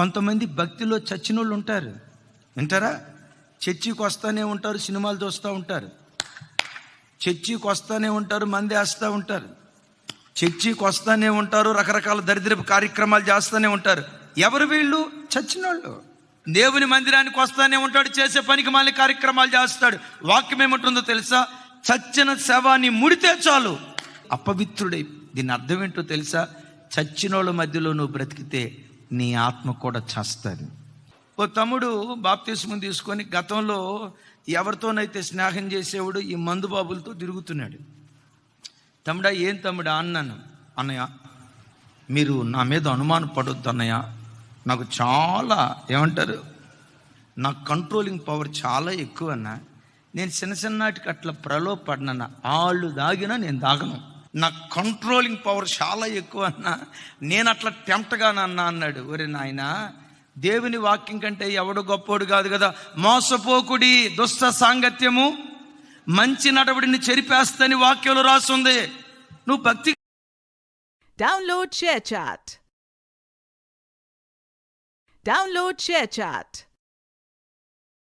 కొంతమంది భక్తిలో చచ్చిన వాళ్ళు ఉంటారు, వింటారా? చర్చికి వస్తూనే ఉంటారు, సినిమాలు చూస్తూ ఉంటారు, చర్చికి వస్తూనే ఉంటారు, మంది వేస్తూ ఉంటారు, చర్చికి వస్తూనే ఉంటారు, రకరకాల దరిద్రపు కార్యక్రమాలు చేస్తూనే ఉంటారు. ఎవరు వీళ్ళు? చచ్చిన వాళ్ళు. దేవుని మందిరానికి వస్తూనే ఉంటాడు, చేసే పనికి మళ్ళీ కార్యక్రమాలు చేస్తాడు. వాక్యం ఏముంటుందో తెలుసా? చచ్చిన శవాన్ని ముడితే చాలు అపవిత్రుడై. దీని అర్థం ఏంటో తెలుసా? చచ్చిన వాళ్ళ మధ్యలో నువ్వు బ్రతికితే నీ ఆత్మ కూడా చేస్తుంది. ఓ తమ్ముడు బాప్తిస్మం తీసుకొని గతంలో ఎవరితోనైతే స్నేహం చేసేవాడు ఈ మందు బాబులతో తిరుగుతున్నాడు. తమ్ముడా, ఏం తమ్ముడా అన్నాను. అన్నయ్య, మీరు నా మీద అనుమానం పడొద్దు అన్నయ్య, నాకు చాలా ఏమంటారు, నా కంట్రోలింగ్ పవర్ చాలా ఎక్కువ అన్న. నేను చిన్నటికి అట్లా ప్రలోభపడినా, వాళ్ళు దాగినా నేను దాగను, నా కంట్రోలింగ్ పవర్ చాలా ఎక్కువ అన్నా, నేను అట్లా టెంప్ట్గానన్నా అన్నాడు. ఒరే నాయనా, దేవుని వాక్యం కంటే ఎవడు గొప్పోడు కాదు కదా. మోసపోకుడి, దుష్ట సాంగత్యము మంచి నడవడిని చెరిపేస్తని వాక్యంలో రాస్తుంది. నువ్వు భక్తి డౌన్లోడ్ షేర్ చాట్.